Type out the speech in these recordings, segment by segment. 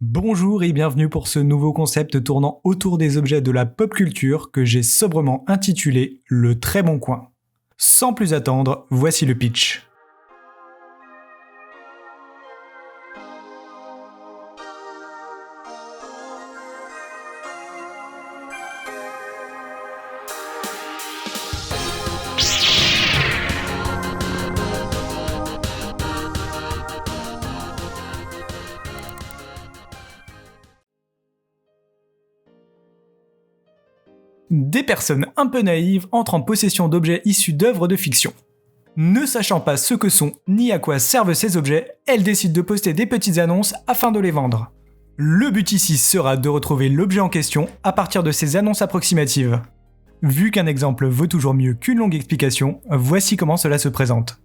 Bonjour et bienvenue pour ce nouveau concept tournant autour des objets de la pop culture que j'ai sobrement intitulé Le Très Bon Coin. Sans plus attendre, voici le pitch. Des personnes un peu naïves entrent en possession d'objets issus d'œuvres de fiction. Ne sachant pas ce que sont ni à quoi servent ces objets, elles décident de poster des petites annonces afin de les vendre. Le but ici sera de retrouver l'objet en question à partir de ces annonces approximatives. Vu qu'un exemple vaut toujours mieux qu'une longue explication, voici comment cela se présente.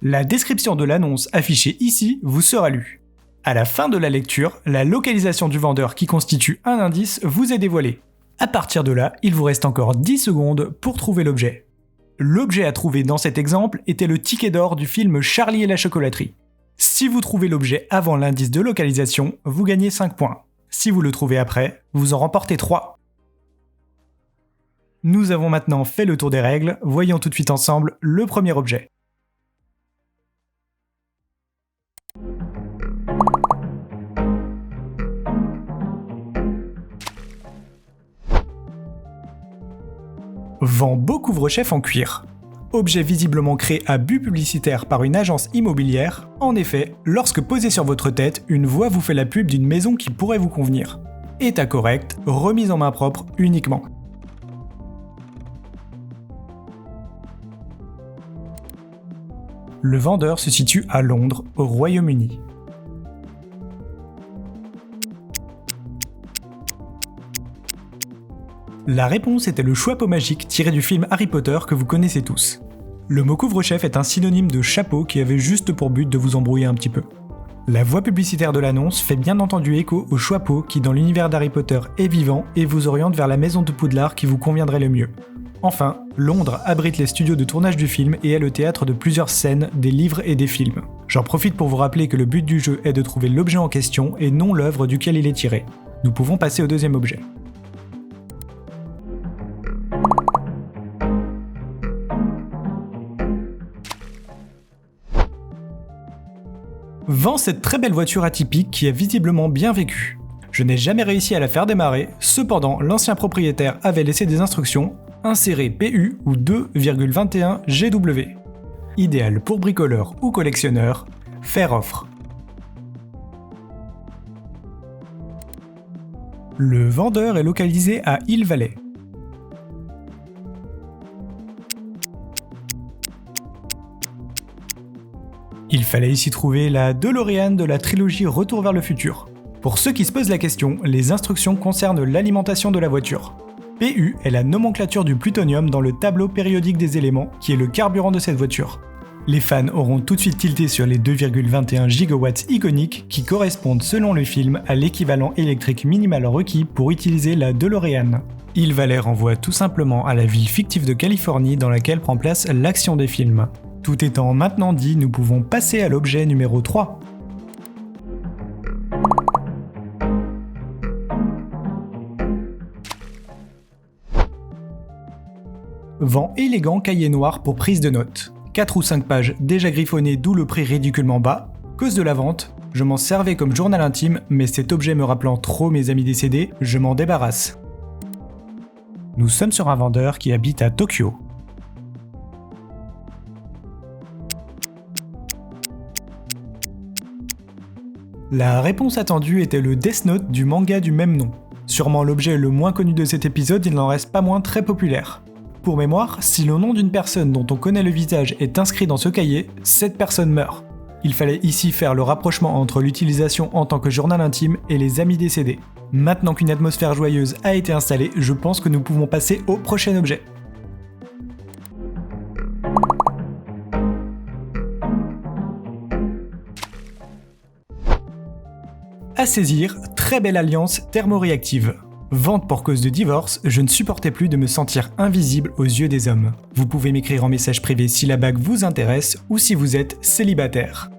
La description de l'annonce affichée ici vous sera lue. À la fin de la lecture, la localisation du vendeur qui constitue un indice vous est dévoilée. À partir de là, il vous reste encore 10 secondes pour trouver l'objet. L'objet à trouver dans cet exemple était le ticket d'or du film Charlie et la chocolaterie. Si vous trouvez l'objet avant l'indice de localisation, vous gagnez 5 points. Si vous le trouvez après, vous en remportez 3. Nous avons maintenant fait le tour des règles, voyons tout de suite ensemble le premier objet. Vend beau couvre-chef en cuir. Objet visiblement créé à but publicitaire par une agence immobilière, en effet, lorsque posé sur votre tête, une voix vous fait la pub d'une maison qui pourrait vous convenir. État correct, remise en main propre uniquement. Le vendeur se situe à Londres, au Royaume-Uni. La réponse était le chapeau magique tiré du film Harry Potter que vous connaissez tous. Le mot couvre-chef est un synonyme de chapeau qui avait juste pour but de vous embrouiller un petit peu. La voix publicitaire de l'annonce fait bien entendu écho au chapeau qui dans l'univers d'Harry Potter est vivant et vous oriente vers la maison de Poudlard qui vous conviendrait le mieux. Enfin, Londres abrite les studios de tournage du film et est le théâtre de plusieurs scènes, des livres et des films. J'en profite pour vous rappeler que le but du jeu est de trouver l'objet en question et non l'œuvre duquel il est tiré. Nous pouvons passer au deuxième objet. Vend cette très belle voiture atypique qui a visiblement bien vécu. Je n'ai jamais réussi à la faire démarrer, cependant l'ancien propriétaire avait laissé des instructions, insérer PU ou 2,21 GW. Idéal pour bricoleur ou collectionneur, faire offre. Le vendeur est localisé à Hill Valley. Il fallait ici trouver la DeLorean de la trilogie Retour vers le futur. Pour ceux qui se posent la question, les instructions concernent l'alimentation de la voiture. PU est la nomenclature du plutonium dans le tableau périodique des éléments, qui est le carburant de cette voiture. Les fans auront tout de suite tilté sur les 2,21 gigawatts iconiques qui correspondent selon le film à l'équivalent électrique minimal requis pour utiliser la DeLorean. Hill Valley renvoie tout simplement à la ville fictive de Californie dans laquelle prend place l'action des films. Tout étant maintenant dit, nous pouvons passer à l'objet numéro 3. Vend élégant cahier noir pour prise de notes. 4 ou 5 pages déjà griffonnées d'où le prix ridiculement bas. Cause de la vente, je m'en servais comme journal intime, mais cet objet me rappelant trop mes amis décédés, je m'en débarrasse. Nous sommes sur un vendeur qui habite à Tokyo. La réponse attendue était le Death Note du manga du même nom. Sûrement l'objet le moins connu de cet épisode, il n'en reste pas moins très populaire. Pour mémoire, si le nom d'une personne dont on connaît le visage est inscrit dans ce cahier, cette personne meurt. Il fallait ici faire le rapprochement entre l'utilisation en tant que journal intime et les amis décédés. Maintenant qu'une atmosphère joyeuse a été installée, je pense que nous pouvons passer au prochain objet. À saisir, très belle alliance thermoréactive. Vente pour cause de divorce, je ne supportais plus de me sentir invisible aux yeux des hommes. Vous pouvez m'écrire en message privé si la bague vous intéresse ou si vous êtes célibataire.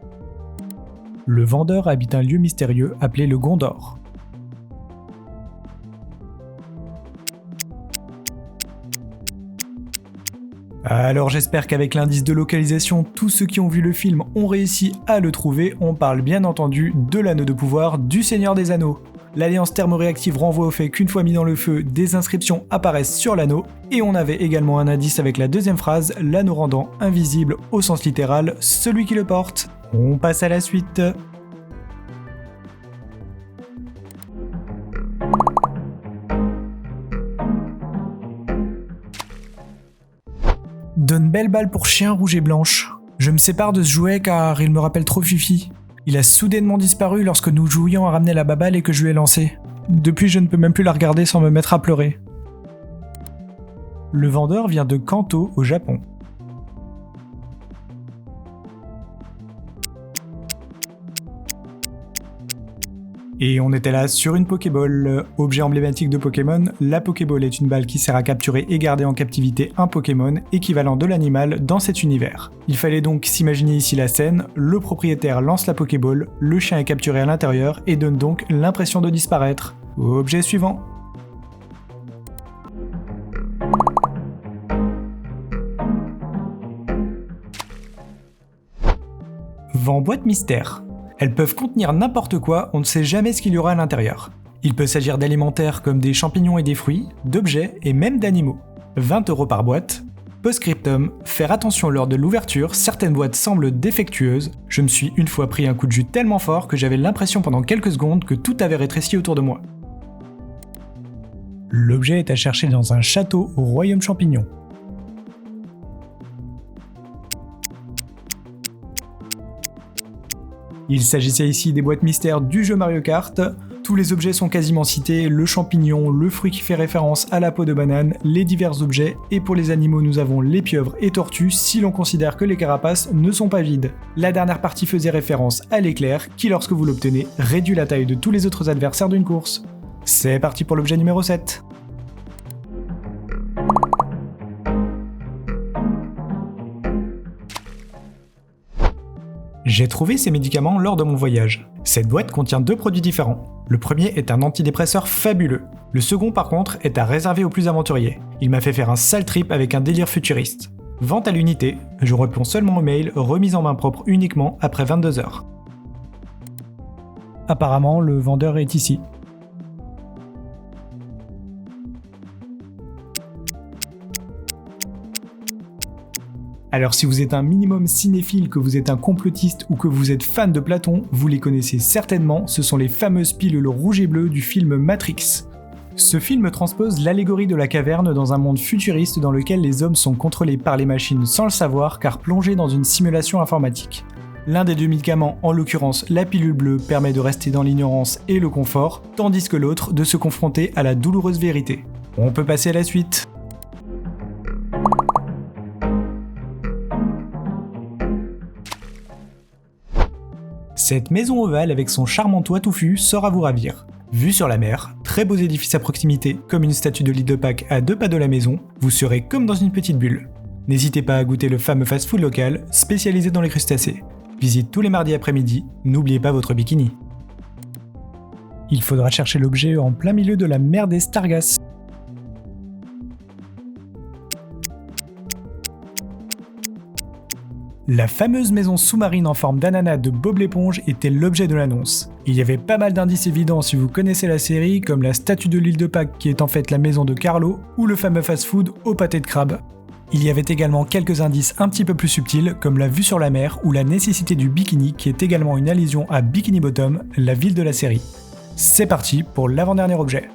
Le vendeur habite un lieu mystérieux appelé le Gondor. Alors j'espère qu'avec l'indice de localisation, tous ceux qui ont vu le film ont réussi à le trouver. On parle bien entendu de l'anneau de pouvoir du Seigneur des Anneaux. L'alliance thermoréactive renvoie au fait qu'une fois mis dans le feu, des inscriptions apparaissent sur l'anneau, et on avait également un indice avec la deuxième phrase, l'anneau rendant invisible au sens littéral celui qui le porte. On passe à la suite. Donne belle balle pour chien rouge et blanche. Je me sépare de ce jouet car il me rappelle trop Fifi. Il a soudainement disparu lorsque nous jouions à ramener la baballe et que je lui ai lancé. Depuis, je ne peux même plus la regarder sans me mettre à pleurer. Le vendeur vient de Kanto au Japon. Et on était là sur une Pokéball, objet emblématique de Pokémon. La Pokéball est une balle qui sert à capturer et garder en captivité un Pokémon, équivalent de l'animal dans cet univers. Il fallait donc s'imaginer ici la scène, le propriétaire lance la Pokéball, le chien est capturé à l'intérieur et donne donc l'impression de disparaître. Objet suivant. Vent boîte mystère. Elles peuvent contenir n'importe quoi, on ne sait jamais ce qu'il y aura à l'intérieur. Il peut s'agir d'alimentaires comme des champignons et des fruits, d'objets et même d'animaux. 20 € par boîte. Post-scriptum, faire attention lors de l'ouverture, certaines boîtes semblent défectueuses. Je me suis une fois pris un coup de jus tellement fort que j'avais l'impression pendant quelques secondes que tout avait rétréci autour de moi. L'objet est à chercher dans un château au royaume champignon. Il s'agissait ici des boîtes mystères du jeu Mario Kart. Tous les objets sont quasiment cités, le champignon, le fruit qui fait référence à la peau de banane, les divers objets, et pour les animaux nous avons les pieuvres et tortues si l'on considère que les carapaces ne sont pas vides. La dernière partie faisait référence à l'éclair qui lorsque vous l'obtenez réduit la taille de tous les autres adversaires d'une course. C'est parti pour l'objet numéro 7. J'ai trouvé ces médicaments lors de mon voyage. Cette boîte contient 2 produits différents. Le premier est un antidépresseur fabuleux. Le second par contre est à réserver aux plus aventuriers. Il m'a fait faire un sale trip avec un délire futuriste. Vente à l'unité, je réponds seulement aux mails, remise en main propre uniquement après 22 heures. Apparemment, le vendeur est ici. Alors si vous êtes un minimum cinéphile, que vous êtes un complotiste ou que vous êtes fan de Platon, vous les connaissez certainement, ce sont les fameuses pilules rouges et bleues du film Matrix. Ce film transpose l'allégorie de la caverne dans un monde futuriste dans lequel les hommes sont contrôlés par les machines sans le savoir car plongés dans une simulation informatique. L'un des 2 médicaments, en l'occurrence la pilule bleue, permet de rester dans l'ignorance et le confort, tandis que l'autre de se confronter à la douloureuse vérité. On peut passer à la suite. Cette maison ovale avec son charmant toit touffu saura vous ravir. Vue sur la mer, très beaux édifices à proximité, comme une statue de Lidl Pack à 2 pas de la maison, vous serez comme dans une petite bulle. N'hésitez pas à goûter le fameux fast-food local, spécialisé dans les crustacés. Visite tous les mardis après-midi, n'oubliez pas votre bikini. Il faudra chercher l'objet en plein milieu de la mer des Stargas. La fameuse maison sous-marine en forme d'ananas de Bob l'éponge était l'objet de l'annonce. Il y avait pas mal d'indices évidents si vous connaissez la série, comme la statue de l'île de Pâques qui est en fait la maison de Carlo, ou le fameux fast-food au pâté de crabe. Il y avait également quelques indices un petit peu plus subtils, comme la vue sur la mer ou la nécessité du bikini qui est également une allusion à Bikini Bottom, la ville de la série. C'est parti pour l'avant-dernier objet.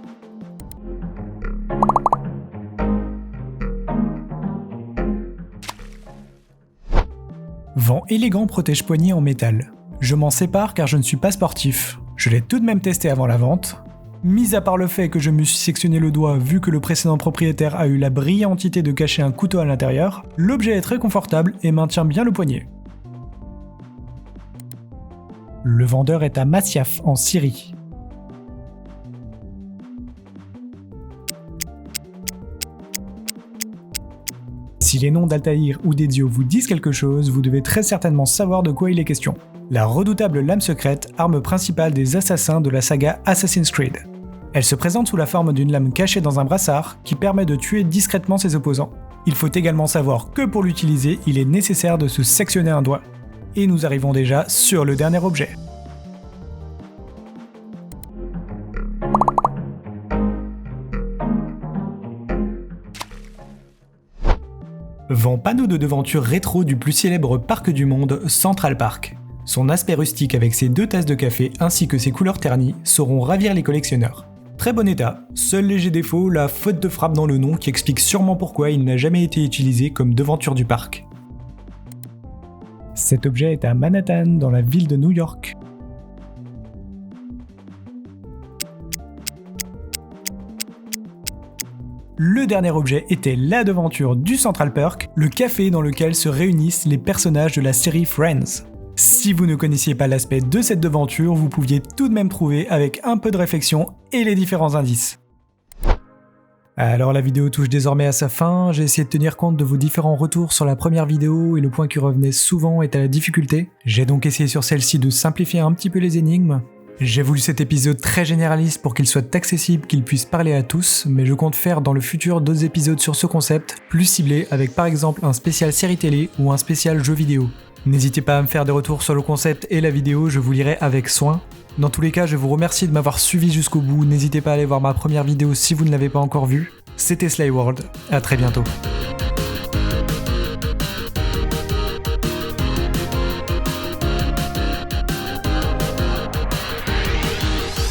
Vent élégant protège-poignet en métal. Je m'en sépare car je ne suis pas sportif. Je l'ai tout de même testé avant la vente. Mis à part le fait que je me suis sectionné le doigt vu que le précédent propriétaire a eu la brillante idée de cacher un couteau à l'intérieur, l'objet est très confortable et maintient bien le poignet. Le vendeur est à Masyaf en Syrie. Si les noms d'Altaïr ou d'Ezio vous disent quelque chose, vous devez très certainement savoir de quoi il est question. La redoutable lame secrète, arme principale des assassins de la saga Assassin's Creed. Elle se présente sous la forme d'une lame cachée dans un brassard qui permet de tuer discrètement ses opposants. Il faut également savoir que pour l'utiliser, il est nécessaire de se sectionner un doigt. Et nous arrivons déjà sur le dernier objet. Vent panneau de devanture rétro du plus célèbre parc du monde, Central Park. Son aspect rustique avec ses 2 tasses de café ainsi que ses couleurs ternies sauront ravir les collectionneurs. Très bon état, seul léger défaut, la faute de frappe dans le nom qui explique sûrement pourquoi il n'a jamais été utilisé comme devanture du parc. Cet objet est à Manhattan, dans la ville de New York. Le dernier objet était la devanture du Central Park, le café dans lequel se réunissent les personnages de la série Friends. Si vous ne connaissiez pas l'aspect de cette devanture, vous pouviez tout de même trouver avec un peu de réflexion et les différents indices. Alors la vidéo touche désormais à sa fin, j'ai essayé de tenir compte de vos différents retours sur la première vidéo et le point qui revenait souvent était la difficulté. J'ai donc essayé sur celle-ci de simplifier un petit peu les énigmes. J'ai voulu cet épisode très généraliste pour qu'il soit accessible, qu'il puisse parler à tous, mais je compte faire dans le futur d'autres épisodes sur ce concept, plus ciblés avec par exemple un spécial série télé ou un spécial jeu vidéo. N'hésitez pas à me faire des retours sur le concept et la vidéo, je vous lirai avec soin. Dans tous les cas, je vous remercie de m'avoir suivi jusqu'au bout, n'hésitez pas à aller voir ma première vidéo si vous ne l'avez pas encore vue. C'était Slyworld, à très bientôt.